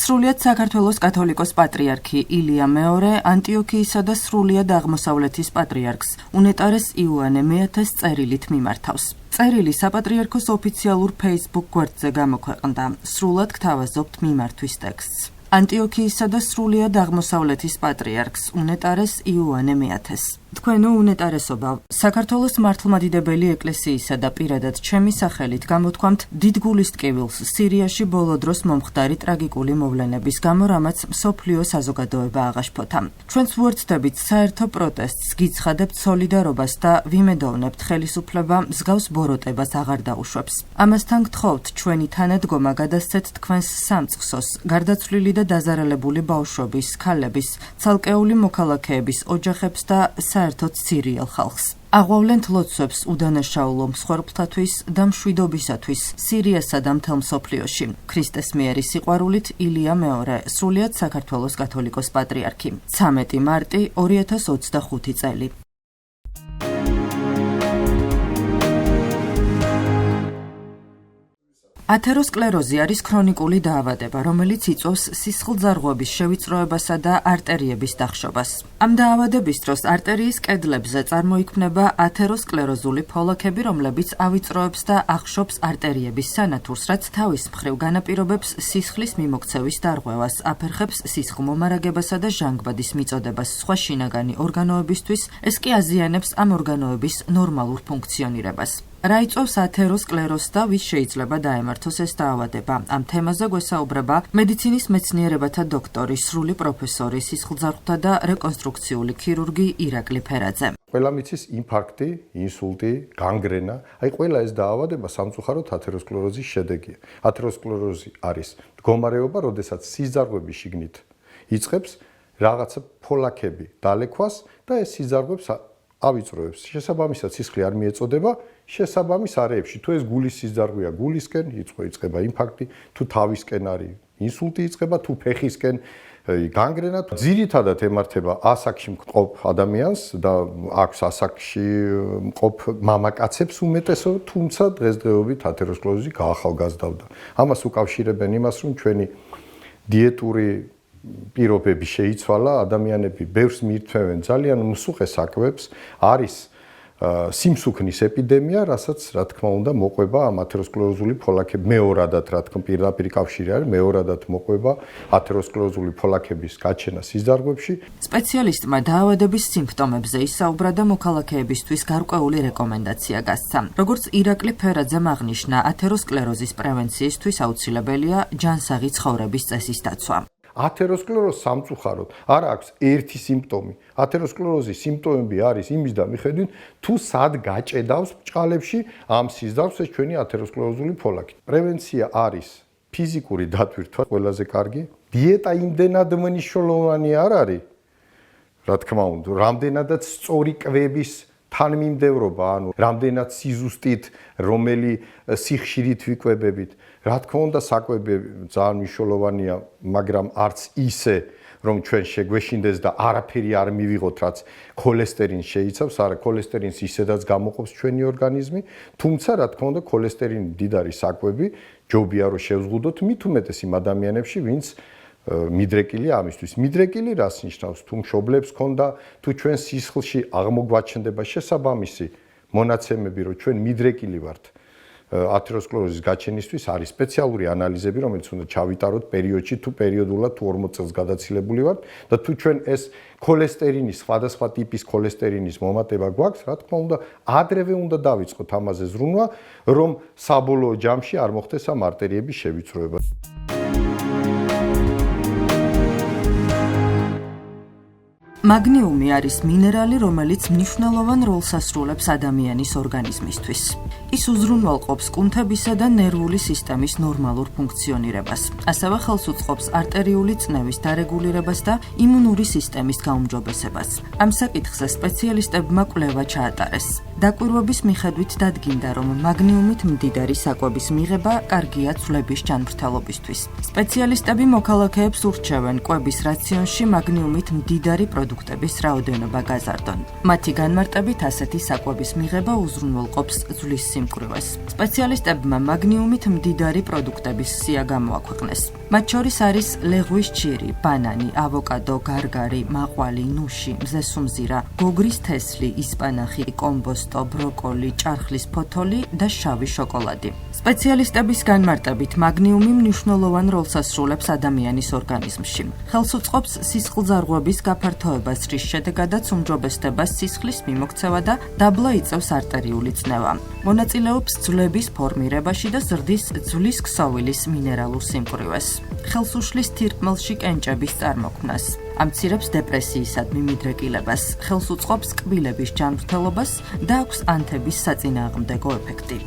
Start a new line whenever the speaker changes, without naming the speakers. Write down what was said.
სრულიად საქართველოს კათოლიკოს პატრიარქი ილია მეორე ანტიოქიისა და სრულიად აღმოსავლეთის პატრიარქს უნეტარეს იოანე მეათეს წერილით მიმართავს. წერილი საპატრიარქოს ოფიციალურ Facebook გვერდზე გამოქვეყნდა. სრულად გთავაზობთ მიმართვის ტექსტს. ანტიოქიისა და სრულიად აღმოსავლეთის პატრიარქს უნეტარეს იოანე მეათეს. თქვენო უნეტარესობა, საქართველოს მართლმადიდებელი ეკლესიისა და პირადად ჩემი სახელით გამოთქვამთ დიდ გულისტკივილს სირიაში ბოლო დროს მომხდარი ტრაგიკული მოვლენების გამო, რამაც მსოფლიო საზოგადოება აღაშფოთა. ჩვენც ვუერთდებით საერთო პროტესტს, გიცხადებთ სოლიდარობას და ვიმედოვნებთ ხელისუფლება მსგავს ბოროტებას აღარ დაუშვებს. ამასთან გთხოვთ ჩვენი თანადგომა გადასცეთ თქვენს სამწყსოს, გარდაცვლილი და დაზარალებული ბავშვების, ქალების, ცალკეული მოქალაქეების ოჯახებს და საერთოდ სირიელ ხალხს. აღვავლენთ ლოცვებს უდანაშაულო მსხვერპლთათვის და მშვიდობისათვის სირიასა და მთელ მსოფლიოში. ქრისტეს მიერი სიყვარულით ილია მეორე, სრულიად საქართველოს კათოლიკოს პატრიარქი. 13 მარტი 2025 წელი. ათეროსკლეროზი არის ქრონიკული დაავადება, რომელიც იწვევს სისხლძარღვების შევიწროებასა და არტერიების დახშობას. ამ დაავადების დროს არტერიის კედლებზე წარმოიქმნება ათეროსკლეროზული ფოლაქები, რომლებიც ავიწროებს და ახშობს არტერიების სანათურს, რაც თავის მხრივ განაპირობებს სისხლის მიმოქცევის დარღვევას, აფერხებს სისხლმომარაგებასა და ჟანგბადის მიწოდებას სხვა შინაგანი ორგანოებისთვის, ეს კი აზიანებს ამ ორგანოების ნორმალურ ფუნქციონირებას. რა იწვევს ათეროსკლეროზს და ვის შეიძლება დაემართოს ეს დაავადება? ამ თემაზე გვესაუბრება მედიცინის მეცნიერებათა დოქტორი, სრული პროფესორი, სისხლძარღვთა და რეკონსტრუქციული ქირურგი ირაკლი ფერაძე.
ყველა მიცის ინფარქტი, ინსულტი, განგრენა, ყველა ეს დაავადება სამწუხაროდ ათეროსკლეროზის შედეგია. ათეროსკლეროზი არის მდგომარეობა, როდესაც სიზარღვები შიგნით იწყებს რაღაცა ფოლაქები დალექვას და ეს სიზარღვებს ავიწროებს. შესაბამისად სისხლი არ მიეწოდება შესაბამის არეებში. თუ ეს გულის სიზარღვია, გულისკენ იწყება ინფარქტი, თუ თავისკენ არის ინსულტი იწყება, თუ ფეხისკენ განგრენა. ძირითადად ემართება ასაკში მყოფ ადამიანს და აქვს ასაკში მყოფ მამაკაცებს უმეტესო, თუმცა დღესდღეობით ათეროსკლეროზი გაახალგაზრდავდა. ამას უკავშირებენ იმას, რომ ჩვენი დიეტური პირობები შეიცვალა, ადამიანები ბევრს მიირთმევენ ძალიან მსუხე საკვებს, არის სიმსუქნის ეპიდემია, რასაც რა თქმა უნდა მოყვება ამ ათეროსკლეროზული ფოლაქები. მეორადად რა თქმა პირდაპირ კავშირი არის, მეორადად მოყვება ათეროსკლეროზული ფოლაქების გაჩენა სიზარღვებში.
სპეციალისტმა დაავადების სიმპტომებზე ისაუბრა და მოქალაქეებისთვის გარკვეული რეკომენდაცია გასცა. როგორც ირაკლი ფერაძემ აღნიშნა, ათეროსკლეროზის პრევენციისთვის აუცილებელია ჯანსაღი ცხოვრების წესის დაცვა.
ათეროსკლეროზს სამწუხაროდ არ აქვს ერთი სიმპტომი. ათეროსკლეროზის სიმპტომები არის იმის და მიხედვით, თუ სად გაჭედავს ბჭყალებში ამ სიზარღვს ეს ჩვენი ათეროსკლეროზული ფოლაქი. პრევენცია არის ფიზიკური დატვირთვა, ყველაზე კარგი. დიეტა იმდენად მნიშვნელოვანი არ არის, რა თქმა უნდა, რამდენადაც სწორი კვების თანმიმდევრობა, ანუ რამდენად სიზუსტით, რომელი სიხშირით ვიკვებებით. რა თქმა უნდა, საკვები ძალიან მნიშვნელოვანია, მაგრამ არც ისე, რომ ჩვენ შეგვეშინდეს და არაფერი არ მივიღოთ, რაც ქოლესტერინს შეიცავს. არა, ქოლესტერინს ისედაც გამოყოფს ჩვენი ორგანიზმი, თუმცა რა თქმა უნდა, ქოლესტერინის მდიდარი საკვები ჯობია რომ შევზღუდოთ მით უმეტეს იმ ადამიანებში, ვინც მიდრეკილი ამისთვის. მიდრეკილი რას ნიშნავს? თუ მშობლებს ქონდა, თუ ჩვენ სისხლში აღმოგვაჩნდება შესაბამისი მონაცემები, რომ ჩვენ მიდრეკილი ვართ. ათეროსკლეროზის გაჩენისთვის არის სპეციალური ანალიზები, რომელიც უნდა ჩავიტაროთ პერიოდში, თუ პერიოდულად თუ 40 წელს გადაცილებული ვართ და თუ ჩვენ ეს ქოლესტერინის, სხვადასხვა ტიპის ქოლესტერინის მომატება გვაქვს, რა თქმა უნდა, ადრევე უნდა დავიწყოთ ამაზე ზრუნვა, რომ საბოლოო ჯამში არ მოხდეს ამ არტერიების შევიწროება.
მაგნიუმი არის მინერალი, რომელიც მნიშვნელოვან როლს ასრულებს ადამიანის ორგანიზმისთვის. ის უზრუნველყოფს კუნთებისა და ნერვული სისტემის ნორმალურ ფუნქციონირებას. ასევე ხელს უწყობს არტერიული წნევის დარეგულირებას და იმუნური სისტემის გაუმჯობესებას. ამ საკითხზე სპეციალისტებმა კვლევა ჩაატარეს. დაკვირვების მიხედვით დადგინდა, რომ მაგნიუმით მდიდარი საკვების მიღება კარგია ცვლების ჯანმრთელობისთვის. სპეციალისტები მოქალაქეებს ურჩევენ კვების რაციონში მაგნიუმით მდიდარი პროდუქტების რაოდენობა გაზარდონ. მათი განმარტებით ასეთი საკვების მიღება უზრუნველყოფს ძვლის სიმკვრივეს. სპეციალისტებმა მაგნიუმით მდიდარი პროდუქტების სია გამოაქვეყნეს. მათ შორის არის ლეღვის ჭირი, ბანანი, ავოკადო, გარგარი, მაყვალი, ნუში, მზესუმზირა, გოგრის თესლი, ისპანახი, კომბოსტო, ბროკოლი, ჭარხლის ფოთოლი და შავი შოკოლადი. სპეციალისტების განმარტებით, მაგნიუმი მნიშვნელოვან როლს ასრულებს ადამიანის ორგანიზმში. ხელს უწყობს სისხლძარღვების გაფართოებას, რის შედეგადაც უმჯობესდება სისხლის მიმოქცევა და დაბლა იწევს არტერიული წნევა. მონაწილეობს ძვლების ფორმირებაში და ზრდის ძვლის ქსოვილის მინერალურ სიმკვრივეს. ხელს უშლის თირკმელში კენჭების წარმოქმნას. ამცირებს დეპრესიისადმი მიდრეკილებას, ხელს უწყობს კბილების ჯანმრთელობას და აქვს ანთების საწინააღმდეგო ეფექტი.